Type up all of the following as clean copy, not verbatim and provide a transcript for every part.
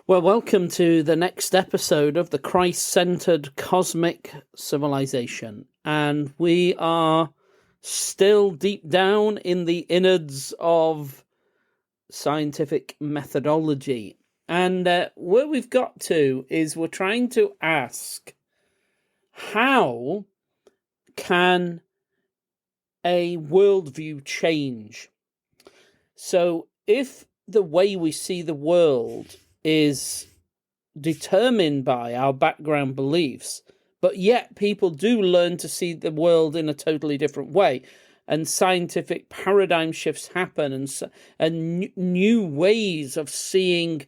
Well, welcome to the next episode of the Christ-centered cosmic civilization. And we are still deep down in the innards of scientific methodology. And where we've got to is we're trying to ask, how can a worldview change? So if the way we see the world is determined by our background beliefs, but yet people do learn to see the world in a totally different way, and scientific paradigm shifts happen, and new ways of seeing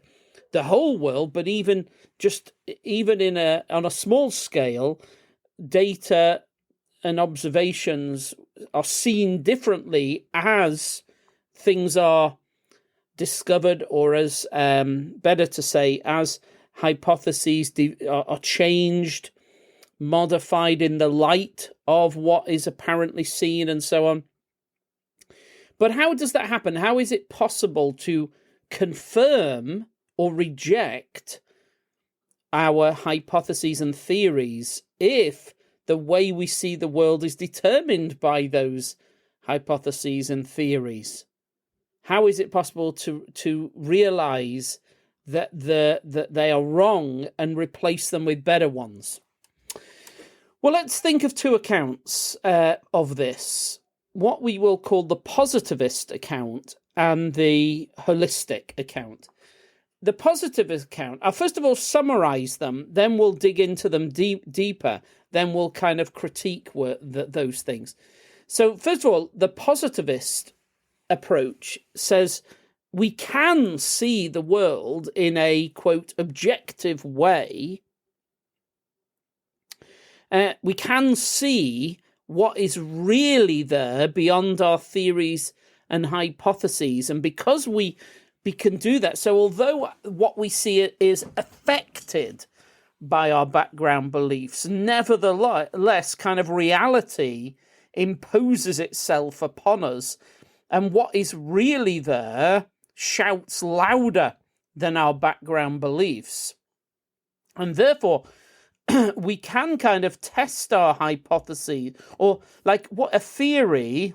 the whole world, but even on a small scale, data and observations are seen differently as things are discovered, or as better to say, as hypotheses are changed, modified in the light of what is apparently seen, and so on. But how does that happen? How is it possible to confirm or reject our hypotheses and theories if the way we see the world is determined by those hypotheses and theories? How is it possible to realize that they are wrong and replace them with better ones? Well, let's think of two accounts of this. What we will call the positivist account and the holistic account. The positivist account, I'll first of all summarize them, then we'll dig into them deeper, then we'll kind of critique those things. So first of all, the positivist approach says we can see the world in a, quote, objective way. We can see what is really there beyond our theories and hypotheses. And because we can do that, so although what we see is affected by our background beliefs, nevertheless, kind of reality imposes itself upon us. And what is really there shouts louder than our background beliefs. And therefore, we can kind of test our hypothesis, or like what a theory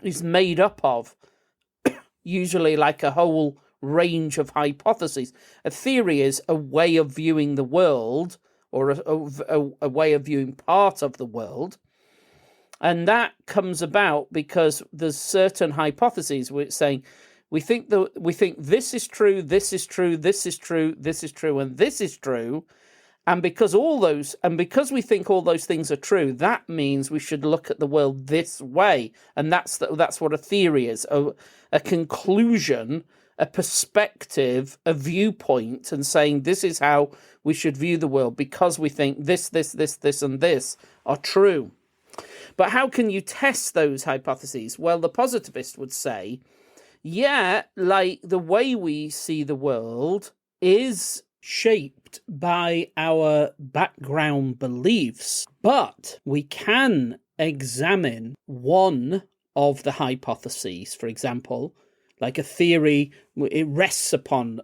is made up of, usually like a whole range of hypotheses. A theory is a way of viewing the world, or a way of viewing part of the world. And that comes about because there's certain hypotheses which saying we think this is true, this is true, this is true, this is true, and this is true. And because we think all those things are true, that means we should look at the world this way. And that's what a theory is: a conclusion, a perspective, a viewpoint, and saying this is how we should view the world because we think this, and this are true. But how can you test those hypotheses? Well, the positivist would say, yeah, like the way we see the world is shaped by our background beliefs, but we can examine one of the hypotheses. For example, like a theory, it rests upon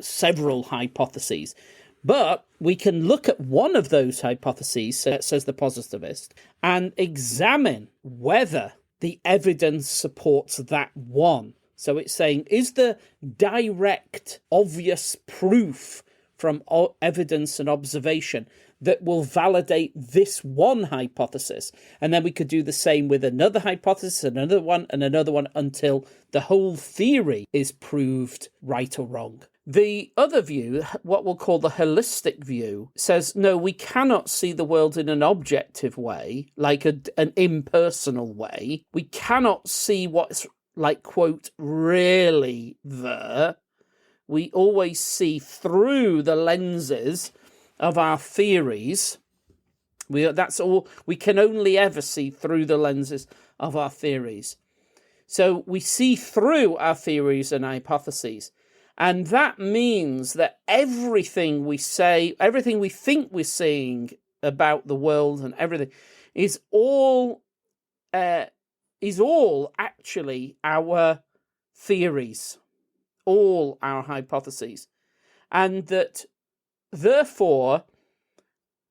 several hypotheses. But we can look at one of those hypotheses, says the positivist, and examine whether the evidence supports that one. So it's saying, is there direct, obvious proof from evidence and observation that will validate this one hypothesis? And then we could do the same with another hypothesis, another one, and another one, until the whole theory is proved right or wrong. The other view, what we'll call the holistic view, says, no, we cannot see the world in an objective way, like an impersonal way. We cannot see what's, like, quote, really there. We always see through the lenses of our theories. That's all. We can only ever see through the lenses of our theories. So we see through our theories and hypotheses. And that means that everything we say, everything we think we're seeing about the world and everything is all actually our theories. all our hypotheses. And that, therefore,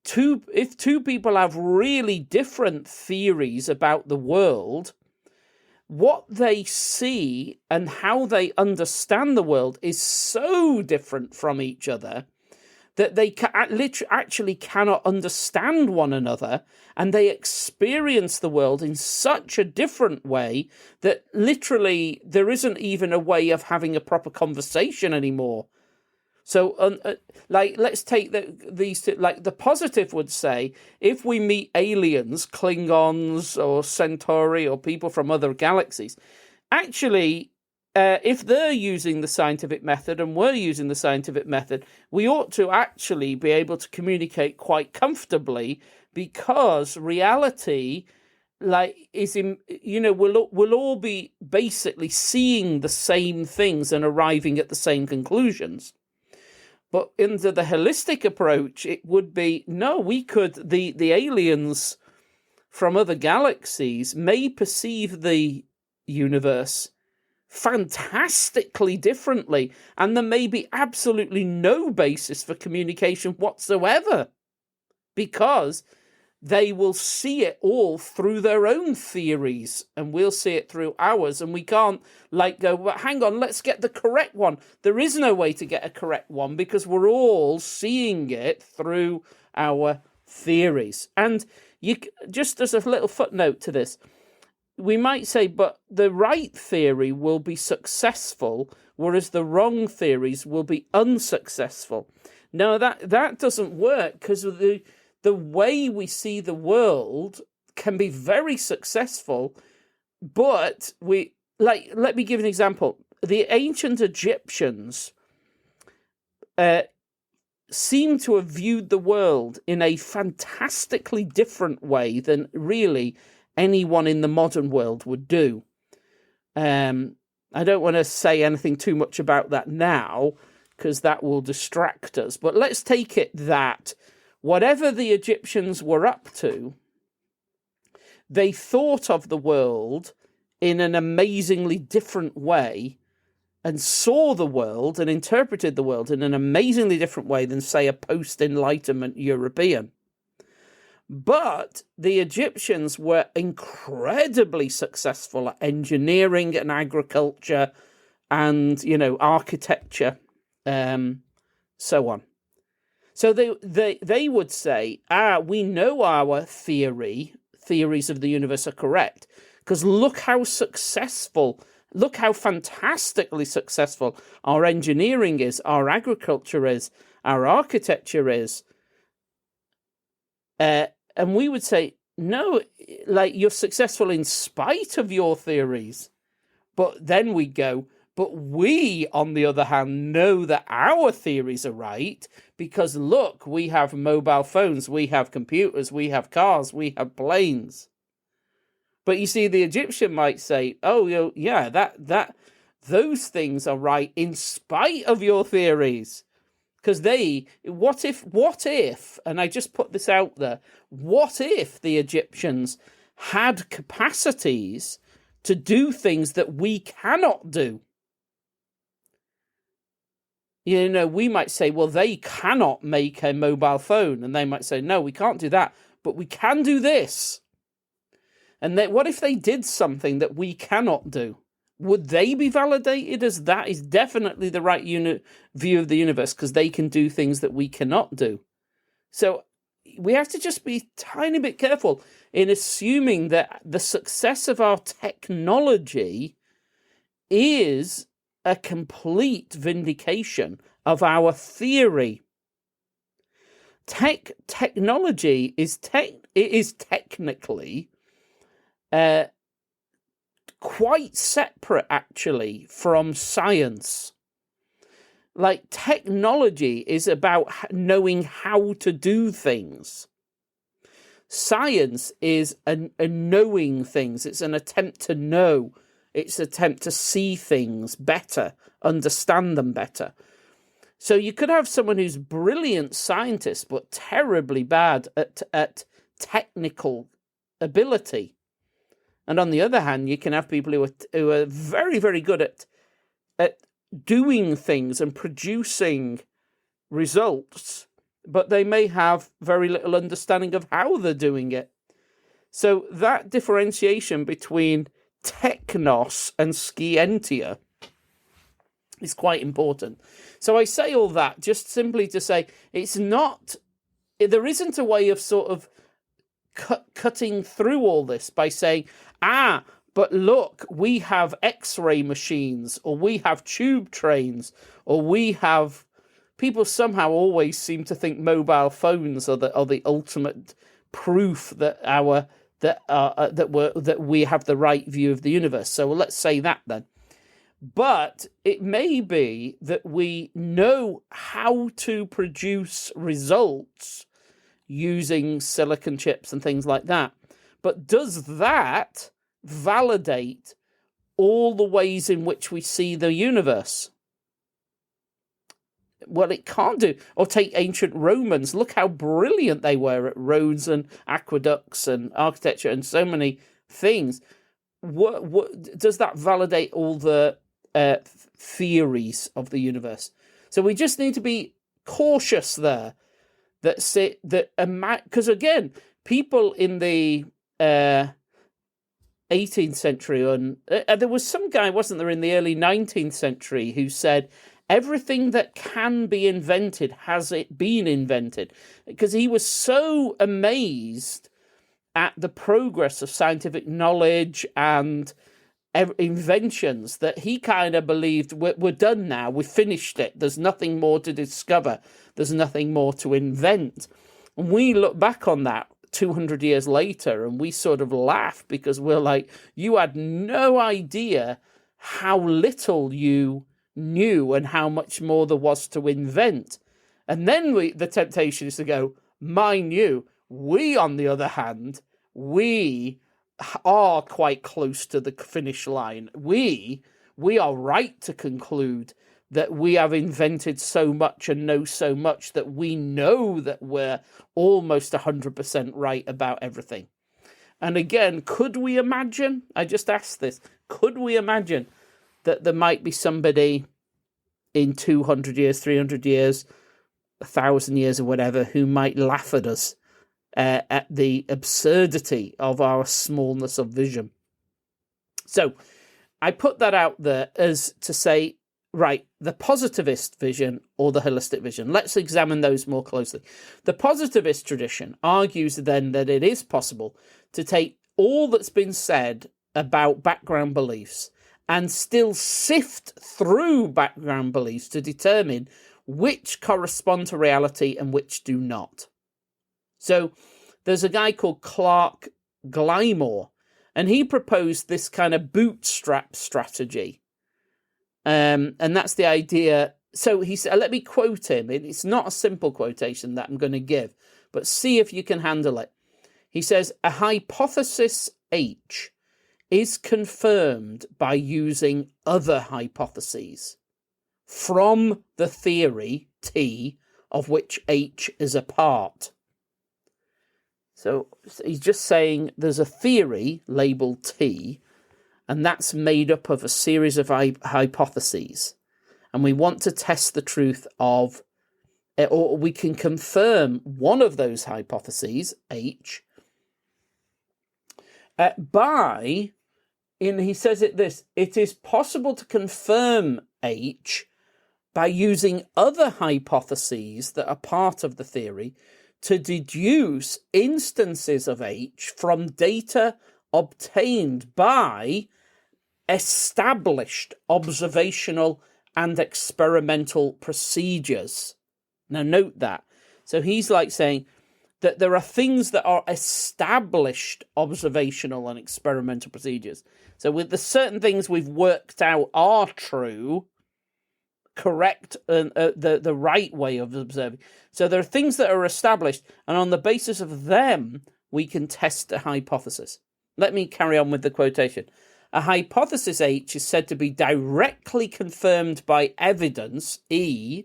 if two people have really different theories about the world, what they see and how they understand the world is so different from each other that they actually cannot understand one another, and they experience the world in such a different way that literally there isn't even a way of having a proper conversation anymore. So, let's take these two. Like, the positive would say, if we meet aliens, Klingons or Centauri or people from other galaxies, actually, if they're using the scientific method and we're using the scientific method, we ought to actually be able to communicate quite comfortably, because reality, we'll all be basically seeing the same things and arriving at the same conclusions. But under the holistic approach, it would be, no, the aliens from other galaxies may perceive the universe fantastically differently, and there may be absolutely no basis for communication whatsoever, because they will see it all through their own theories, and we'll see it through ours, and we can't go, well, hang on, let's get the correct one. There is no way to get a correct one, because we're all seeing it through our theories. And just as a little footnote to this, we might say, but the right theory will be successful, whereas the wrong theories will be unsuccessful. No, that doesn't work, because the way we see the world can be very successful, but let me give an example. The ancient Egyptians seem to have viewed the world in a fantastically different way than really anyone in the modern world would do. I don't want to say anything too much about that now, because that will distract us. But let's take it that whatever the Egyptians were up to, they thought of the world in an amazingly different way, and saw the world and interpreted the world in an amazingly different way than, say, a post-Enlightenment European. But the Egyptians were incredibly successful at engineering and agriculture and, architecture, so on. So they would say, we know our theories of the universe are correct, because look how fantastically successful our engineering is, our agriculture is, our architecture is. And we would say, no, you're successful in spite of your theories. But then we go, but we, on the other hand, know that our theories are right, because look, we have mobile phones, we have computers, we have cars, we have planes. But you see, the Egyptian might say, oh, yeah, those things are right in spite of your theories. Because what if, and I just put this out there, what if the Egyptians had capacities to do things that we cannot do? We might say, well, they cannot make a mobile phone, and they might say, no, we can't do that, but we can do this. And what if they did something that we cannot do? Would they be validated as that is definitely the right view of the universe, because they can do things that we cannot do? So we have to just be a tiny bit careful in assuming that the success of our technology is a complete vindication of our theory. Technology is technically quite separate, actually, from science. Technology is about knowing how to do things. Science is a knowing things. It's an attempt to know. It's an attempt to see things better, understand them better. So you could have someone who's brilliant scientist, but terribly bad at technical ability. And on the other hand, you can have people who are very, very good at doing things and producing results, but they may have very little understanding of how they're doing it. So that differentiation between technos and scientia is quite important. So I say all that just simply to say there isn't a way of sort of cutting through all this by saying, but look, we have X-ray machines, or we have tube trains, or we have... People somehow always seem to think mobile phones are the ultimate proof that that we have the right view of the universe. So let's say that then. But it may be that we know how to produce results using silicon chips and things like that. But does that validate all the ways in which we see the universe? Well, it can't do. Or take ancient Romans. Look how brilliant they were at roads and aqueducts and architecture and so many things. What does that validate all the theories of the universe? So we just need to be cautious there. Because again, people in the 18th century, and there was some guy, wasn't there, in the early 19th century who said, everything that can be invented, has it been invented? Because he was so amazed at the progress of scientific knowledge and inventions that he kind of believed, we're done now, we've finished it, there's nothing more to discover, there's nothing more to invent. And we look back on that 200 years later and we sort of laugh, because we're like, you had no idea how little you knew and how much more there was to invent. And then the temptation is to go, mind you, we, on the other hand, we are quite close to the finish line. We are right to conclude that we have invented so much and know so much that we know that we're almost 100% right about everything. And again, could we imagine, I just asked this, could we imagine that there might be somebody in 200 years, 300 years, 1,000 years or whatever, who might laugh at us at the absurdity of our smallness of vision? So I put that out there as to say, right, the positivist vision or the holistic vision. Let's examine those more closely. The positivist tradition argues then that it is possible to take all that's been said about background beliefs and still sift through background beliefs to determine which correspond to reality and which do not. So there's a guy called Clark Glymore, and he proposed this kind of bootstrap strategy. And that's the idea. So he said, let me quote him. It's not a simple quotation that I'm going to give, but see if you can handle it. He says, a hypothesis H is confirmed by using other hypotheses from the theory T of which H is a part. So he's just saying there's a theory labeled T, and that's made up of a series of hypotheses. And we want to test the truth of, or we can confirm one of those hypotheses, H, he says it is possible to confirm H by using other hypotheses that are part of the theory to deduce instances of H from data obtained by established observational and experimental procedures. Now note that. So he's like saying that there are things that are established observational and experimental procedures. So with the certain things we've worked out are true, correct, and the right way of observing. So there are things that are established, and on the basis of them, we can test a hypothesis. Let me carry on with the quotation. A hypothesis H is said to be directly confirmed by evidence, E,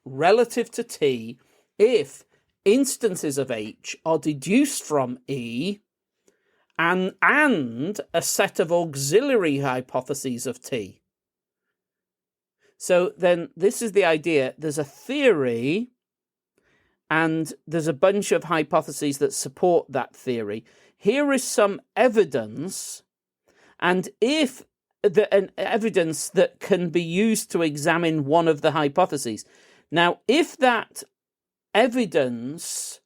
relative to T, if instances of H are deduced from E and a set of auxiliary hypotheses of T. So then this is the idea. There's a theory and there's a bunch of hypotheses that support that theory. Here is some evidence, and if an evidence that can be used to examine one of the hypotheses. Now, if that evidence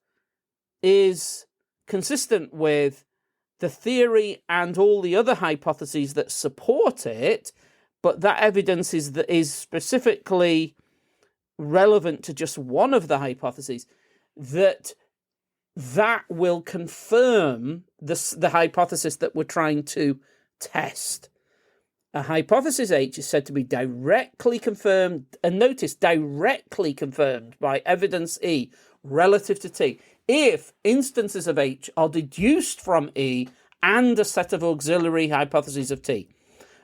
is consistent with the theory and all the other hypotheses that support it, but that evidence is specifically relevant to just one of the hypotheses, that will confirm the hypothesis that we're trying to test. A hypothesis H is said to be directly confirmed, and notice directly confirmed by evidence E relative to T, if instances of H are deduced from E and a set of auxiliary hypotheses of T.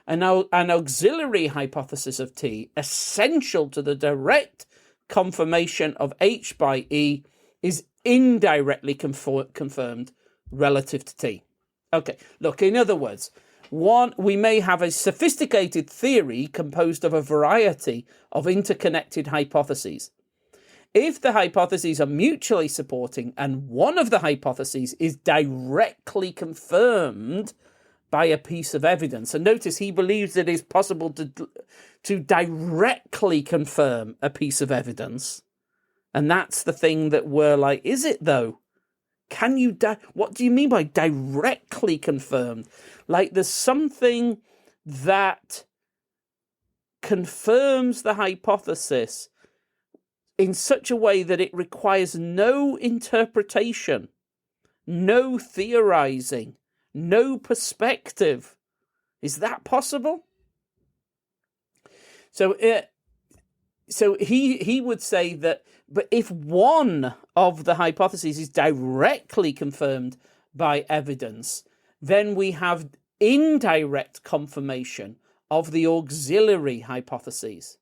An auxiliary hypothesis of T, essential to the direct confirmation of H by E, is indirectly confirmed relative to T. Okay, look, in other words, we may have a sophisticated theory composed of a variety of interconnected hypotheses. If the hypotheses are mutually supporting and one of the hypotheses is directly confirmed by a piece of evidence, and notice he believes it is possible to directly confirm a piece of evidence, and that's the thing that we're like, is it though? Can you, what do you mean by directly confirmed? Like there's something that confirms the hypothesis in such a way that it requires no interpretation, no theorizing, no perspective. Is that possible? So he would say that, but if one of the hypotheses is directly confirmed by evidence, then we have indirect confirmation of the auxiliary hypotheses.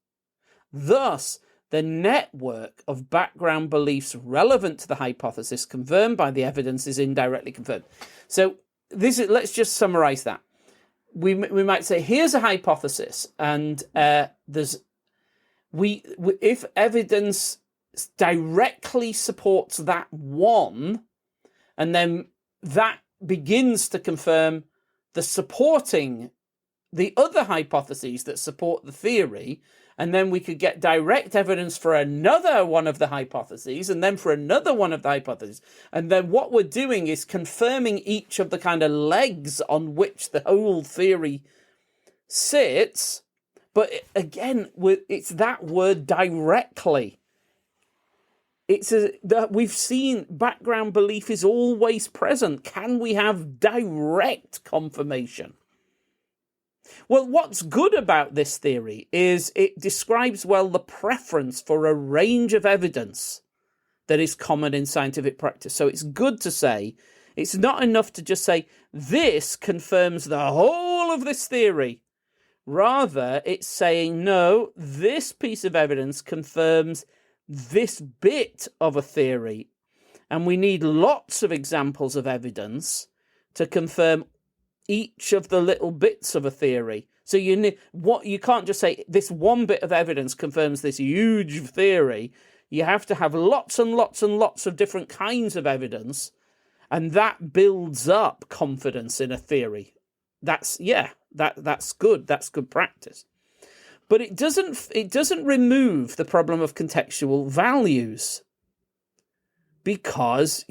Thus, the network of background beliefs relevant to the hypothesis confirmed by the evidence is indirectly confirmed. So let's just summarize that. We might say, here's a hypothesis, and if evidence directly supports that one, and then that begins to confirm the other hypotheses that support the theory, and then we could get direct evidence for another one of the hypotheses, and then for another one of the hypotheses. And then what we're doing is confirming each of the kind of legs on which the whole theory sits. But again, it's that word directly. We've seen background belief is always present. Can we have direct confirmation? Well, what's good about this theory is it describes well the preference for a range of evidence that is common in scientific practice. So it's good to say, it's not enough to just say, this confirms the whole of this theory. Rather, it's saying, no, this piece of evidence confirms this bit of a theory. And we need lots of examples of evidence to confirm each of the little bits of a theory. So you can't just say this one bit of evidence confirms this huge theory. You have to have lots and lots and lots of different kinds of evidence, and that builds up confidence in a theory. That's good. That's good practice. But it doesn't remove the problem of contextual values, because,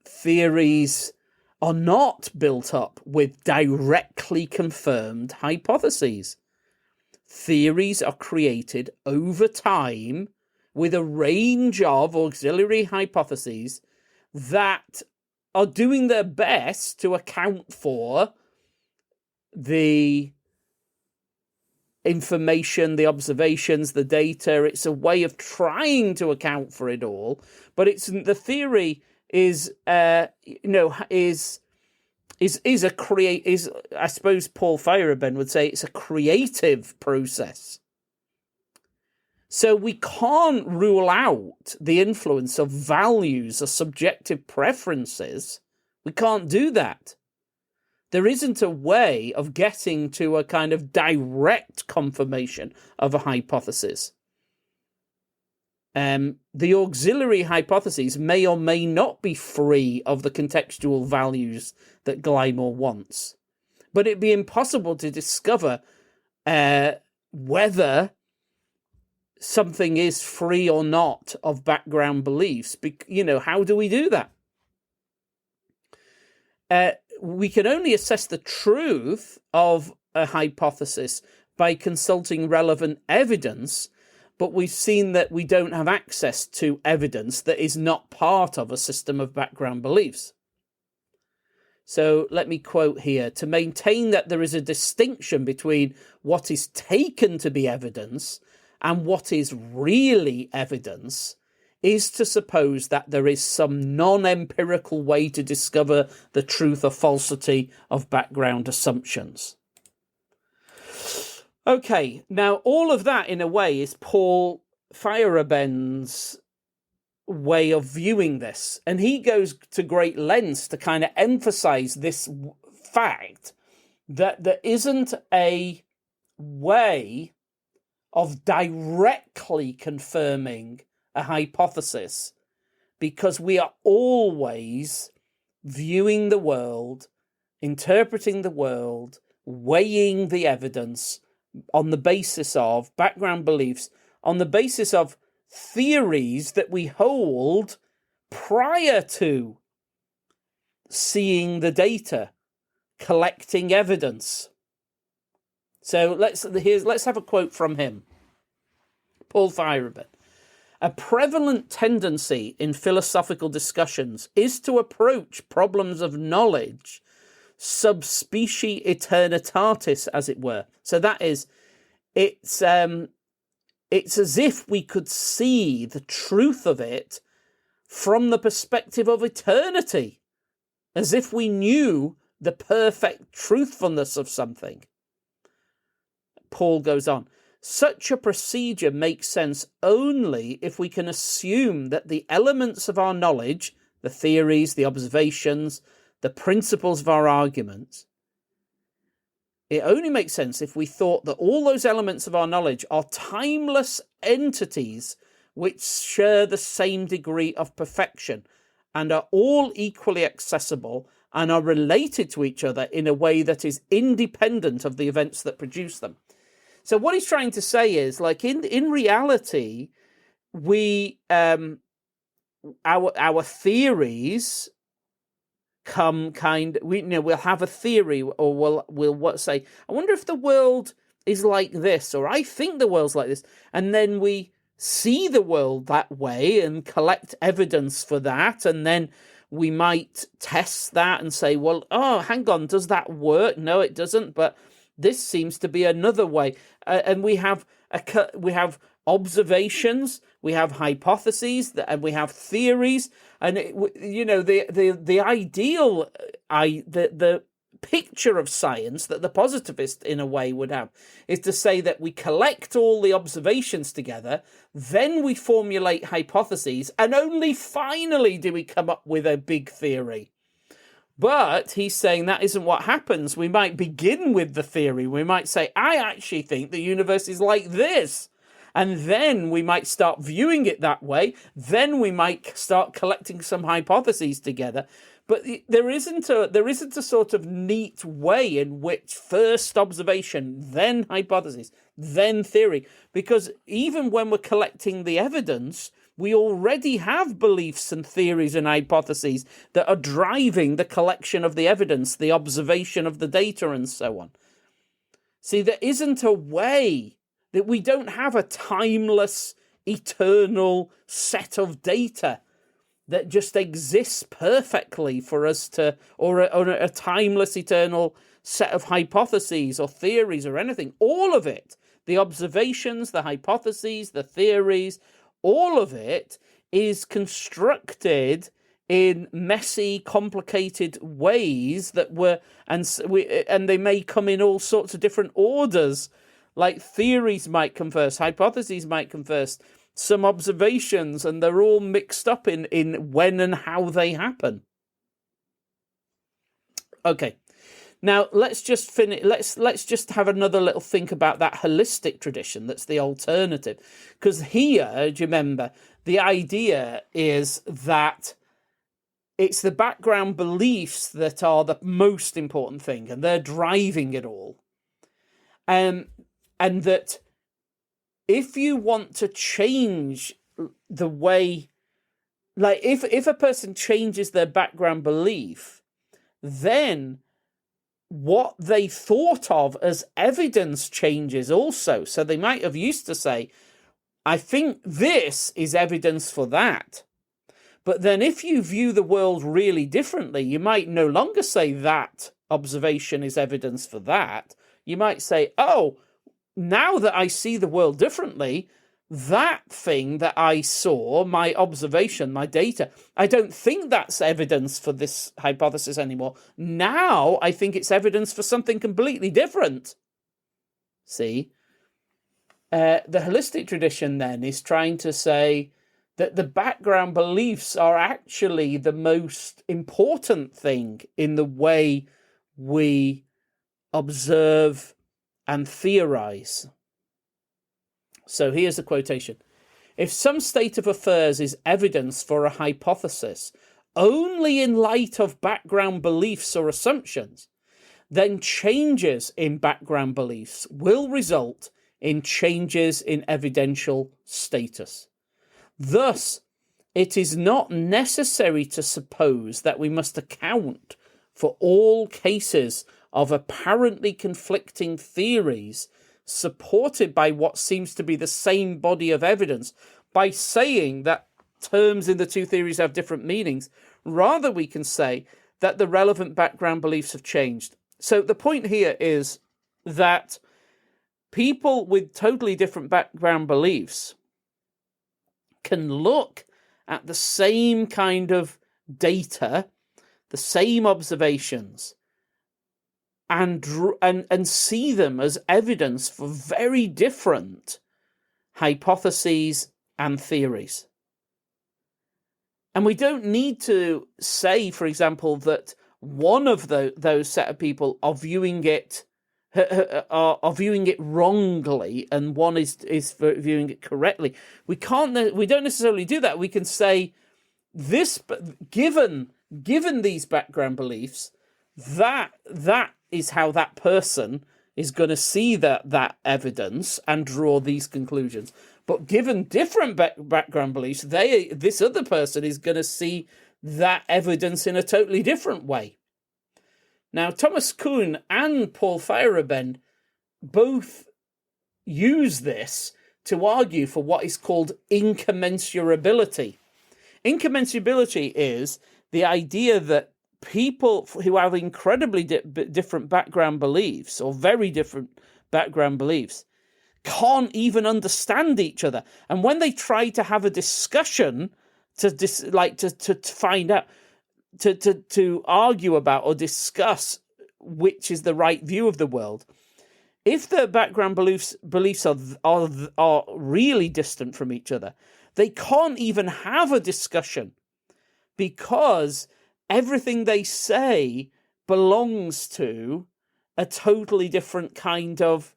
theories are not built up with directly confirmed hypotheses. Theories are created over time with a range of auxiliary hypotheses that are doing their best to account for the information, the observations, the data. It's a way of trying to account for it all, but the theory is I suppose Paul Feyerabend would say it's a creative process. So we can't rule out the influence of values or subjective preferences. We can't do that. There isn't a way of getting to a kind of direct confirmation of a hypothesis. The auxiliary hypotheses may or may not be free of the contextual values that Glymer wants. But it'd be impossible to discover whether something is free or not of background beliefs. How do we do that? We can only assess the truth of a hypothesis by consulting relevant evidence, but we've seen that we don't have access to evidence that is not part of a system of background beliefs. So let me quote here: to maintain that there is a distinction between what is taken to be evidence and what is really evidence is to suppose that there is some non-empirical way to discover the truth or falsity of background assumptions. Okay, now all of that in a way is Paul Feyerabend's way of viewing this, and he goes to great lengths to kind of emphasize this fact that there isn't a way of directly confirming a hypothesis, because we are always viewing the world, interpreting the world, weighing the evidence on the basis of background beliefs, on the basis of theories that we hold prior to seeing the data, collecting evidence. So let's have a quote from him, Paul Feyerabend. A prevalent tendency in philosophical discussions is to approach problems of knowledge sub specie eternitatis, as it were. So that is, it's as if we could see the truth of it from the perspective of eternity, as if we knew the perfect truthfulness of something. Paul goes on, such a procedure makes sense only if we can assume that the elements of our knowledge, the theories, the observations, the principles of our arguments, it only makes sense if we thought that all those elements of our knowledge are timeless entities which share the same degree of perfection and are all equally accessible and are related to each other in a way that is independent of the events that produce them. So what he's trying to say is, like, in reality, we our theories come we'll have a theory, or we'll say, I wonder if the world is like this, or I think the world's like this, and then we see the world that way and collect evidence for that, and then we might test that and say, well, hang on, does that work? No, it doesn't, but this seems to be another way. And we have observations, we have hypotheses, and we have theories. And the ideal, the picture of science that the positivist in a way would have is to say that we collect all the observations together, then we formulate hypotheses, and only finally do we come up with a big theory. But he's saying that isn't what happens. We might begin with the theory. We might say, I actually think the universe is like this. And then we might start viewing it that way. Then we might start collecting some hypotheses together. But there isn't a sort of neat way in which first observation, then hypothesis, then theory. Because even when we're collecting the evidence, we already have beliefs and theories and hypotheses that are driving the collection of the evidence, the observation of the data, and so on. See, there isn't a way that we don't have a timeless, eternal set of data that just exists perfectly for us to, or a timeless, eternal set of hypotheses or theories or anything. All of it, the observations, the hypotheses, the theories, all of it is constructed in messy, complicated ways and they may come in all sorts of different orders. Like theories might come first, hypotheses might come first, some observations, and they're all mixed up in when and how they happen. Okay, Now, let's just finish. Let's just have another little think about that holistic tradition. That's the alternative, because here, do you remember, the idea is that it's the background beliefs that are the most important thing, and they're driving it all. And that if you want to change the way, like if a person changes their background belief, then what they thought of as evidence changes also. So they might have used to say, I think this is evidence for that. But then if you view the world really differently, you might no longer say that observation is evidence for that. You might say, oh, now that I see the world differently, that thing that I saw, my observation, my data, I don't think that's evidence for this hypothesis anymore. Now I think it's evidence for something completely different. See? The holistic tradition then is trying to say that the background beliefs are actually the most important thing in the way we observe and theorize. So here's a quotation. If some state of affairs is evidence for a hypothesis only in light of background beliefs or assumptions, then changes in background beliefs will result in changes in evidential status. Thus, it is not necessary to suppose that we must account for all cases of apparently conflicting theories supported by what seems to be the same body of evidence by saying that terms in the two theories have different meanings. Rather, we can say that the relevant background beliefs have changed. So the point here is that people with totally different background beliefs can look at the same kind of data, the same observations, and see them as evidence for very different hypotheses and theories. And we don't need to say, for example, that one of those set of people are viewing it wrongly and one is viewing it correctly. We don't necessarily do that. We can say this, given these background beliefs, that is how that person is going to see that evidence and draw these conclusions. But given different background beliefs, this other person is going to see that evidence in a totally different way. Now, Thomas Kuhn and Paul Feyerabend both use this to argue for what is called incommensurability. Incommensurability is the idea that people who have incredibly different background beliefs, or very different background beliefs, can't even understand each other. And when they try to have a discussion to find out, to argue about or discuss which is the right view of the world, if their background beliefs are really distant from each other, they can't even have a discussion, because everything they say belongs to a totally different kind of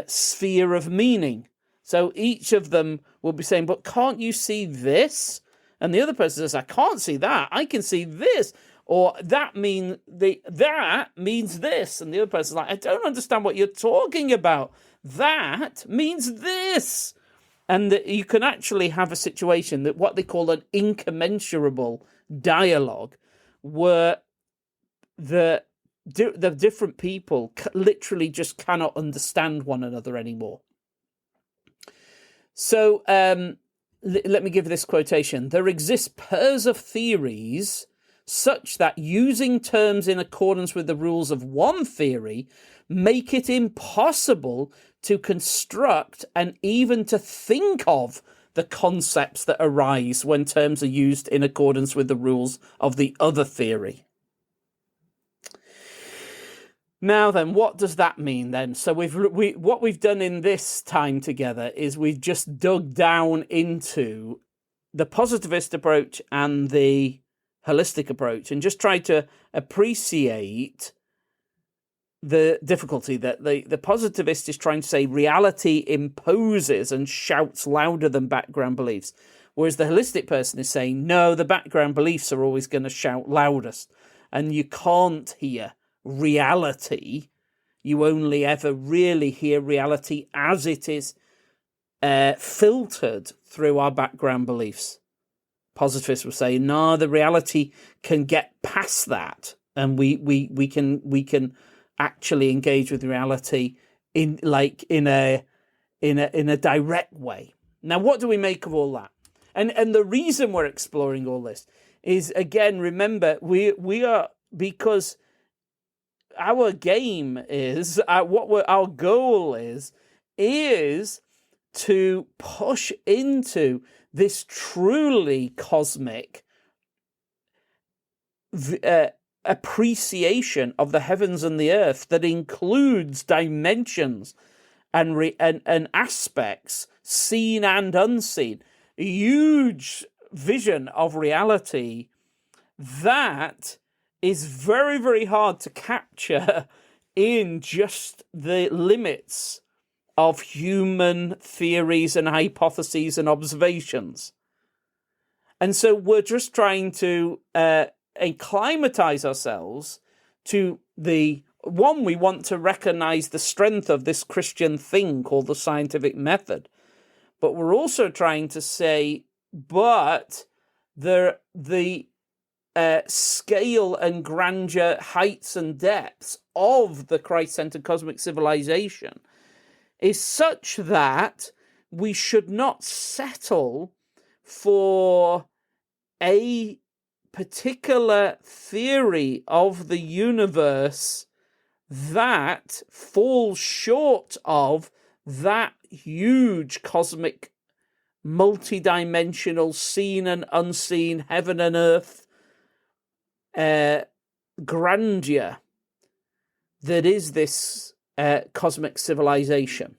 sphere of meaning. So each of them will be saying, but can't you see this? And the other person says, I can't see that. I can see this. Or that means this. And the other person's like, I don't understand what you're talking about. That means this. And you can actually have a situation that what they call an incommensurable dialogue, where the different people literally just cannot understand one another anymore. So let me give this quotation. There exist pairs of theories such that using terms in accordance with the rules of one theory make it impossible to construct and even to think of the concepts that arise when terms are used in accordance with the rules of the other theory. Now then, what does that mean then? So what we've done in this time together is we've just dug down into the positivist approach and the holistic approach and just tried to appreciate the difficulty that the positivist is trying to say reality imposes and shouts louder than background beliefs, whereas the holistic person is saying, no, the background beliefs are always going to shout loudest, and you can't hear reality. You only ever really hear reality as it is filtered through our background beliefs. Positivists will say, no, the reality can get past that, and we can actually engage with reality in a direct way. Now, what do we make of all that? And the reason we're exploring all this is, again, remember, we are, because our game is our goal is to push into this truly cosmic appreciation of the heavens and the earth that includes dimensions and aspects seen and unseen, a huge vision of reality that is very, very hard to capture in just the limits of human theories and hypotheses and observations. And so we're just trying to acclimatize ourselves to the one. We want to recognize the strength of this Christian thing called the scientific method, but we're also trying to say, but the scale and grandeur, heights and depths of the Christ-centered cosmic civilization is such that we should not settle for a particular theory of the universe that falls short of that huge cosmic, multidimensional, seen and unseen, heaven and earth grandeur that is this cosmic civilization.